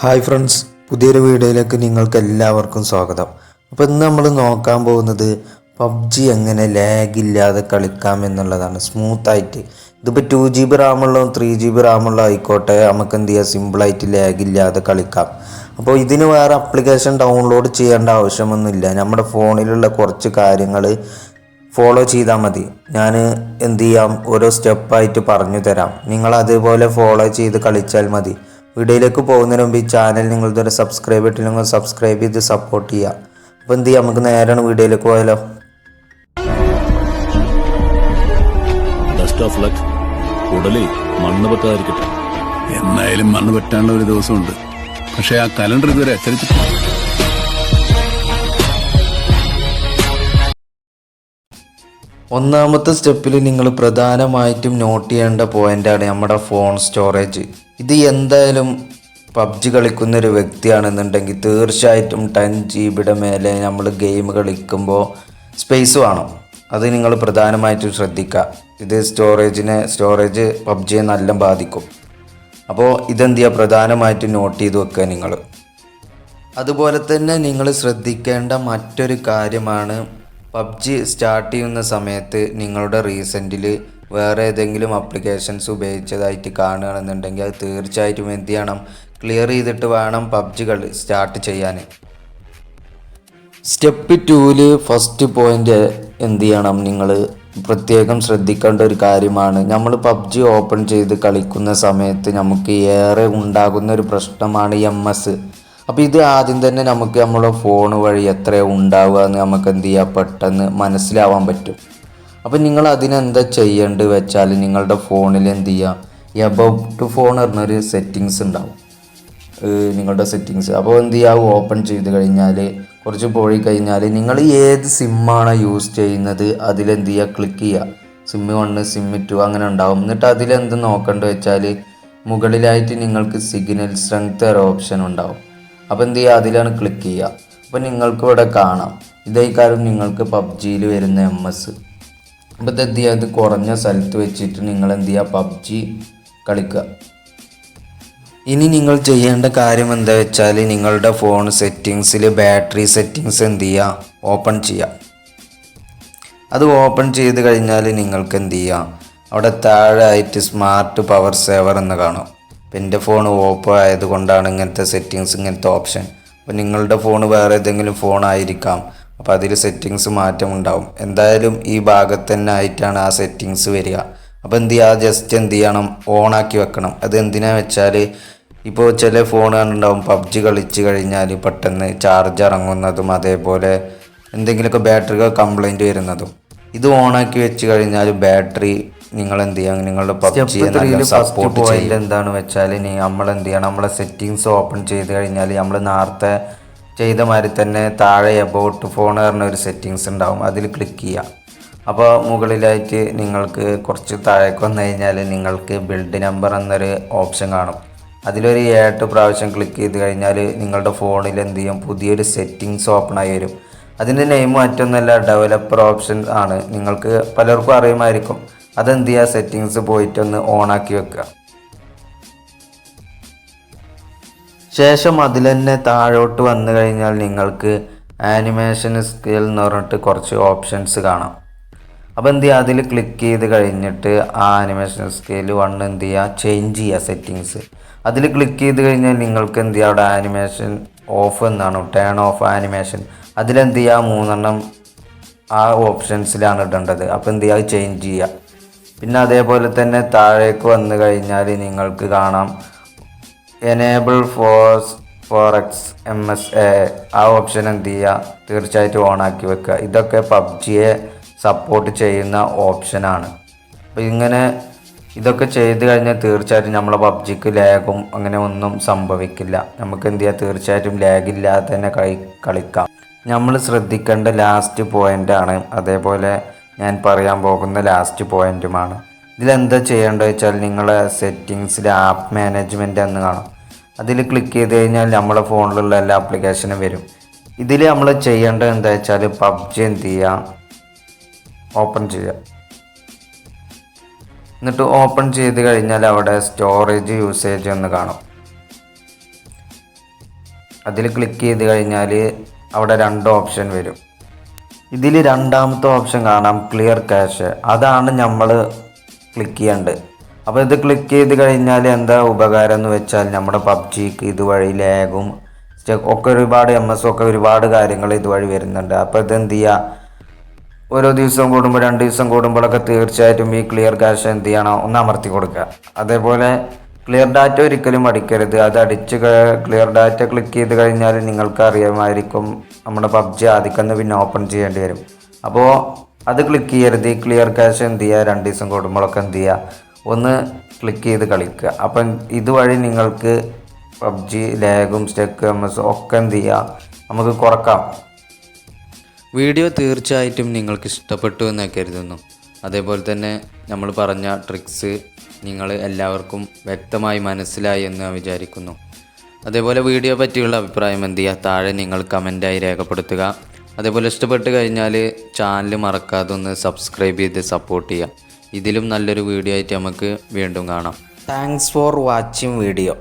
Hi friends, പുതിയൊരു വീഡിയോയിലേക്ക് നിങ്ങൾക്ക് എല്ലാവർക്കും സ്വാഗതം. അപ്പോൾ ഇന്ന് നമ്മൾ നോക്കാൻ പോകുന്നത് പബ്ജി എങ്ങനെ ലാഗില്ലാതെ കളിക്കാം എന്നുള്ളതാണ്. സ്മൂത്തായിട്ട് ഇതിപ്പോൾ 2 GB റാമുള്ള 3 GB റാമുള്ള ആയിക്കോട്ടെ, നമുക്ക് എന്ത് ചെയ്യാം, സിമ്പിളായിട്ട് ലാഗില്ലാതെ കളിക്കാം. അപ്പോൾ ഇതിന് വേറെ ആപ്ലിക്കേഷൻ ഡൗൺലോഡ് ചെയ്യേണ്ട ആവശ്യമൊന്നുമില്ല. നമ്മുടെ ഫോണിലുള്ള കുറച്ച് കാര്യങ്ങൾ ഫോളോ ചെയ്താൽ മതി. ഞാൻ എന്ത് ചെയ്യാം, ഓരോ സ്റ്റെപ്പായിട്ട് പറഞ്ഞു തരാം. നിങ്ങൾ അതേപോലെ ഫോളോ ചെയ്ത് കളിച്ചാൽ മതി. വീഡിയോയിലേക്ക് പോകുന്നതിന് മുമ്പ് ഈ ചാനൽ നിങ്ങളിതുവരെ സബ്സ്ക്രൈബ് ചെയ്തിട്ടില്ലെങ്കിൽ സബ്സ്ക്രൈബ് ചെയ്ത് സപ്പോർട്ട് ചെയ്യുക. അപ്പോൾ എന്ത് ചെയ്യാം, നമുക്ക് നേരാണ് വീഡിയോയിലേക്ക് പോയാലോ. Best of luck. ഉടലിൽ മണ്ണ് പറ്റാതിരിക്കട്ടെ. എന്നായാലും മണ്ണ് പറ്റാനുള്ള ഒരു ദിവസമുണ്ട്. പക്ഷെ ആ കലണ്ടർ ഇതുവരെ അച്ചടിച്ചിട്ടില്ല. ഒന്നാമത്തെ സ്റ്റെപ്പിൽ നിങ്ങൾ പ്രധാനമായിട്ടും നോട്ട് ചെയ്യേണ്ട പോയിൻ്റാണ് നമ്മുടെ ഫോൺ സ്റ്റോറേജ്. ഇത് എന്തായാലും പബ്ജി കളിക്കുന്നൊരു വ്യക്തിയാണെന്നുണ്ടെങ്കിൽ തീർച്ചയായിട്ടും 10 GB മേലെ നമ്മൾ ഗെയിം കളിക്കുമ്പോൾ സ്പേസ് വേണം. അത് നിങ്ങൾ പ്രധാനമായിട്ടും ശ്രദ്ധിക്കുക. ഇത് സ്റ്റോറേജ് പബ്ജിയെ നല്ല ബാധിക്കും. അപ്പോൾ ഇതെന്ത് ചെയ്യുക, പ്രധാനമായിട്ടും നോട്ട് ചെയ്ത് വെക്കുക നിങ്ങൾ. അതുപോലെ തന്നെ നിങ്ങൾ ശ്രദ്ധിക്കേണ്ട മറ്റൊരു കാര്യമാണ്, പബ്ജി സ്റ്റാർട്ട് ചെയ്യുന്ന സമയത്ത് നിങ്ങളുടെ റീസെൻറ്റിൽ വേറെ ഏതെങ്കിലും ആപ്ലിക്കേഷൻസ് ഉപയോഗിച്ചതായിട്ട് കാണുകയാണെന്നുണ്ടെങ്കിൽ അത് തീർച്ചയായിട്ടും എന്ത് ചെയ്യണം, ക്ലിയർ ചെയ്തിട്ട് വേണം പബ്ജി സ്റ്റാർട്ട് ചെയ്യാൻ. സ്റ്റെപ്പ് 2ൽ ഫസ്റ്റ് പോയിൻ്റ് എന്ത് ചെയ്യണം, നിങ്ങൾ പ്രത്യേകം ശ്രദ്ധിക്കേണ്ട ഒരു കാര്യമാണ്. നമ്മൾ പബ്ജി ഓപ്പൺ ചെയ്ത് കളിക്കുന്ന സമയത്ത് നമുക്ക് ഏറെ ഉണ്ടാകുന്ന ഒരു പ്രശ്നമാണ് MS. അപ്പോൾ ഇത് ആദ്യം തന്നെ നമുക്ക് നമ്മുടെ ഫോൺ വഴി എത്ര ഉണ്ടാവുക എന്ന് നമുക്ക് എന്ത് ചെയ്യുക, പെട്ടെന്ന് മനസ്സിലാവാൻ പറ്റും. അപ്പോൾ നിങ്ങൾ അതിനെന്താ ചെയ്യേണ്ടത് വെച്ചാൽ, നിങ്ങളുടെ ഫോണിൽ എന്ത് ചെയ്യുക, എബൌട്ട് ഫോൺ പറഞ്ഞൊരു സെറ്റിങ്സ് ഉണ്ടാവും, നിങ്ങളുടെ സെറ്റിങ്സ്. അപ്പോൾ എന്ത് ചെയ്യുക, ഓപ്പൺ ചെയ്ത് കഴിഞ്ഞാൽ കുറച്ച് പോയി കഴിഞ്ഞാൽ നിങ്ങൾ ഏത് സിമ്മാണ് യൂസ് ചെയ്യുന്നത് അതിലെന്ത് ചെയ്യുക, ക്ലിക്ക് ചെയ്യുക. SIM 1 SIM 2 അങ്ങനെ ഉണ്ടാവും. എന്നിട്ട് അതിലെന്ത് നോക്കേണ്ടത് വെച്ചാൽ, മുകളിലായിട്ട് നിങ്ങൾക്ക് സിഗ്നൽ സ്ട്രെങ്ത് ഒരു ഓപ്ഷൻ ഉണ്ടാവും. അപ്പോൾ എന്ത് ചെയ്യുക, അതിലാണ് ക്ലിക്ക് ചെയ്യുക. അപ്പോൾ നിങ്ങൾക്ക് ഇവിടെ കാണാം, ഇതേ കാര്യം നിങ്ങൾക്ക് പബ്ജിയിൽ വരുന്ന MS. അപ്പോൾ ഇത് എന്ത് ചെയ്യുക, ഇത് കുറഞ്ഞ സ്ഥലത്ത് വെച്ചിട്ട് നിങ്ങൾ എന്ത് ചെയ്യുക, പബ്ജി കളിക്കുക. ഇനി നിങ്ങൾ ചെയ്യേണ്ട കാര്യം എന്താ വെച്ചാൽ, നിങ്ങളുടെ ഫോൺ സെറ്റിങ്സിൽ ബാറ്ററി സെറ്റിങ്സ് എന്ത് ചെയ്യുക, ഓപ്പൺ ചെയ്യുക. അത് ഓപ്പൺ ചെയ്ത് കഴിഞ്ഞാൽ നിങ്ങൾക്ക് എന്ത് ചെയ്യുക, അവിടെ താഴെ ആയിട്ട് സ്മാർട്ട് പവർ സേവർ എന്ന് കാണും. അപ്പോൾ എൻ്റെ ഫോൺ ഓപ്പൺ ആയതുകൊണ്ടാണ് ഇങ്ങനത്തെ സെറ്റിങ്സ്, ഇങ്ങനത്തെ ഓപ്ഷൻ. അപ്പോൾ നിങ്ങളുടെ ഫോൺ വേറെ ഏതെങ്കിലും ഫോൺ ആയിരിക്കാം, അപ്പോൾ അതിൽ സെറ്റിങ്സ് മാറ്റമുണ്ടാവും. എന്തായാലും ഈ ഭാഗത്ത് തന്നെ ആയിട്ടാണ് ആ സെറ്റിങ്സ് വരിക. അപ്പോൾ എന്ത് ചെയ്യുക, ജസ്റ്റ് എന്ത് ചെയ്യണം, ഓണാക്കി വെക്കണം. അത് എന്തിനാ വെച്ചാൽ, ഇപ്പോൾ ചില ഫോൺ കണ്ടുണ്ടാവും പബ്ജി കളിച്ച് കഴിഞ്ഞാൽ പെട്ടെന്ന് ചാർജ് ഇറങ്ങുന്നതും അതേപോലെ എന്തെങ്കിലുമൊക്കെ ബാറ്ററികൾ കംപ്ലൈൻറ്റ് വരുന്നതും. ഇത് ഓണാക്കി വെച്ച് കഴിഞ്ഞാൽ ബാറ്ററി നിങ്ങൾ എന്ത് ചെയ്യുക, നിങ്ങളുടെ പബ്ജിയെ നല്ല സപ്പോർട്ട് ചെയ്യും. എന്താണ് വെച്ചാൽ, നമ്മൾ എന്ത് ചെയ്യണം, നമ്മളെ സെറ്റിങ്സ് ഓപ്പൺ ചെയ്ത് കഴിഞ്ഞാൽ നമ്മൾ നേരത്തെ ചെയ്ത മാതിരി തന്നെ താഴെ എബൌട്ട് ഫോൺ പറഞ്ഞ ഒരു സെറ്റിങ്സ് ഉണ്ടാവും, അതിൽ ക്ലിക്ക് ചെയ്യുക. അപ്പോൾ മുകളിലായിട്ട് നിങ്ങൾക്ക് കുറച്ച് താഴേക്ക് വന്നു കഴിഞ്ഞാൽ നിങ്ങൾക്ക് ബിൽഡ് നമ്പർ എന്നൊരു ഓപ്ഷൻ കാണും. അതിലൊരു 8 പ്രാവശ്യം ക്ലിക്ക് ചെയ്ത് കഴിഞ്ഞാൽ നിങ്ങളുടെ ഫോണിൽ എന്ത് ചെയ്യും, പുതിയൊരു സെറ്റിങ്സ് ഓപ്പൺ ആയി വരും. അതിൻ്റെ നെയിം മറ്റൊന്നല്ല, ഡെവലപ്പർ ഓപ്ഷൻ ആണ്. നിങ്ങൾക്ക് പലർക്കും അറിയുമായിരിക്കും. അതെന്ത് ചെയ്യുക, സെറ്റിങ്സ് പോയിട്ടൊന്ന് ഓണാക്കി വെക്കുക. ശേഷം അതിൽ തന്നെ താഴോട്ട് വന്നു കഴിഞ്ഞാൽ നിങ്ങൾക്ക് ആനിമേഷൻ സ്കെയിൽ എന്ന് പറഞ്ഞിട്ട് കുറച്ച് ഓപ്ഷൻസ് കാണാം. അപ്പോൾ എന്ത് ചെയ്യുക, അതിൽ ക്ലിക്ക് ചെയ്ത് കഴിഞ്ഞിട്ട് ആ ആനിമേഷൻ സ്കെയിൽ 1 എന്ത് ചെയ്യുക, ചേഞ്ച് ചെയ്യുക സെറ്റിങ്സ്. അതിൽ ക്ലിക്ക് ചെയ്ത് കഴിഞ്ഞാൽ നിങ്ങൾക്ക് എന്ത് ചെയ്യുക, അവിടെ ആനിമേഷൻ ഓഫ് എന്നാണ്, ടേൺ ഓഫ് ആനിമേഷൻ. അതിലെന്ത് ചെയ്യുക, 3 ആ ഓപ്ഷൻസിലാണ് ഇടേണ്ടത്. അപ്പോൾ എന്ത് ചെയ്യുക, ചേഞ്ച് ചെയ്യുക. പിന്നെ അതേപോലെ തന്നെ താഴേക്ക് വന്നു കഴിഞ്ഞാൽ നിങ്ങൾക്ക് കാണാം എനേബിൾ ഫോർ MSA. ആ ഓപ്ഷൻ എന്ത് ചെയ്യുക, തീർച്ചയായിട്ടും ഓണാക്കി വെക്കുക. ഇതൊക്കെ പബ്ജിയെ സപ്പോർട്ട് ചെയ്യുന്ന ഓപ്ഷനാണ്. അപ്പോൾ ഇങ്ങനെ ഇതൊക്കെ ചെയ്ത് കഴിഞ്ഞാൽ തീർച്ചയായിട്ടും നമ്മളെ പബ്ജിക്ക് ലാഗും അങ്ങനെ ഒന്നും സംഭവിക്കില്ല. നമുക്ക് എന്ത് ചെയ്യുക, തീർച്ചയായിട്ടും ലാഗില്ലാതെ തന്നെ കളിക്കാം. നമ്മൾ ശ്രദ്ധിക്കേണ്ട ലാസ്റ്റ് പോയിൻ്റാണ്, അതേപോലെ ഞാൻ പറയാൻ പോകുന്ന ലാസ്റ്റ് പോയിൻറ്റുമാണ്. ഇതിലെന്താ ചെയ്യേണ്ടത് വെച്ചാൽ, നിങ്ങളെ സെറ്റിങ്സിൽ ആപ്പ് മാനേജ്മെൻറ്റ് എന്ന് കാണും. അതിൽ ക്ലിക്ക് ചെയ്ത് കഴിഞ്ഞാൽ നമ്മളെ ഫോണിലുള്ള എല്ലാ ആപ്ലിക്കേഷനും വരും. ഇതിൽ നമ്മൾ ചെയ്യേണ്ടത് എന്താ വെച്ചാൽ, പബ്ജി എന്ത് ചെയ്യുക, ഓപ്പൺ ചെയ്യുക. എന്നിട്ട് ഓപ്പൺ ചെയ്ത് കഴിഞ്ഞാൽ അവിടെ സ്റ്റോറേജ് യൂസേജ് എന്ന് കാണും. അതിൽ ക്ലിക്ക് ചെയ്ത് കഴിഞ്ഞാൽ അവിടെ 2 ഓപ്ഷൻ വരും. ഇതിൽ രണ്ടാമത്തെ ഓപ്ഷൻ കാണാം ക്ലിയർ ക്യാഷ്. അതാണ് നമ്മൾ ക്ലിക്ക് ചെയ്യേണ്ടത്. അപ്പോൾ ഇത് ക്ലിക്ക് ചെയ്ത് കഴിഞ്ഞാൽ എന്താ ഉപകാരം എന്ന് വെച്ചാൽ നമ്മുടെ പബ്ജിക്ക് ഇതുവഴി ലാഗും ഒക്കെ ഒരുപാട് MS ഒക്കെ ഒരുപാട് കാര്യങ്ങൾ ഇതുവഴി വരുന്നുണ്ട്. അപ്പോൾ ഇതെന്ത് ചെയ്യുക, ഓരോ ദിവസം കൂടുമ്പോൾ 2 ദിവസം കൂടുമ്പോഴൊക്കെ തീർച്ചയായിട്ടും ഈ ക്ലിയർ ക്യാഷ് എന്ത് ചെയ്യണം, ഒന്ന് അമർത്തി കൊടുക്കുക. അതേപോലെ ക്ലിയർ ഡാറ്റ ഒരിക്കലും അടിക്കരുത്. അത് അടിച്ച് ക്ലിയർ ഡാറ്റ ക്ലിക്ക് ചെയ്ത് കഴിഞ്ഞാൽ നിങ്ങൾക്ക് അറിയാമായിരിക്കും നമ്മുടെ PUBG ആദ്യം പിന്നെ ഓപ്പൺ ചെയ്യേണ്ടി വരും. അപ്പോൾ അത് ക്ലിക്ക് ചെയ്യരുത്. ഈ ക്ലിയർ ക്യാഷ് എന്ത് ചെയ്യുക, 2 ദിവസം കൂടുമ്പോഴൊക്കെ എന്ത് ചെയ്യുക, ഒന്ന് ക്ലിക്ക് ചെയ്ത് കളിക്കുക. അപ്പം ഇതുവഴി നിങ്ങൾക്ക് PUBG ലാഗും സ്റ്റക്ക് MS ഒക്കെ എന്ത് ചെയ്യുക, നമുക്ക് കുറക്കാം. വീഡിയോ തീർച്ചയായിട്ടും നിങ്ങൾക്ക് ഇഷ്ടപ്പെട്ടു എന്ന് കരുതുന്നു. അതേപോലെ തന്നെ നമ്മൾ പറഞ്ഞ ട്രിക്സ് നിങ്ങൾ എല്ലാവർക്കും വ്യക്തമായി മനസ്സിലായി എന്ന് ഞാൻ വിചാരിക്കുന്നു. അതേപോലെ വീഡിയോ പറ്റിയുള്ള അഭിപ്രായം എന്ത് ചെയ്യുക, താഴെ നിങ്ങൾ കമൻറ്റായി രേഖപ്പെടുത്തുക. അതേപോലെ ഇഷ്ടപ്പെട്ട് കഴിഞ്ഞാൽ ചാനൽ മറക്കാതെ ഒന്ന് സബ്സ്ക്രൈബ് ചെയ്ത് സപ്പോർട്ട് ചെയ്യുക. ഇതിലും നല്ലൊരു വീഡിയോ ആയിട്ട് നമുക്ക് വീണ്ടും കാണാം. Thanks for watching video.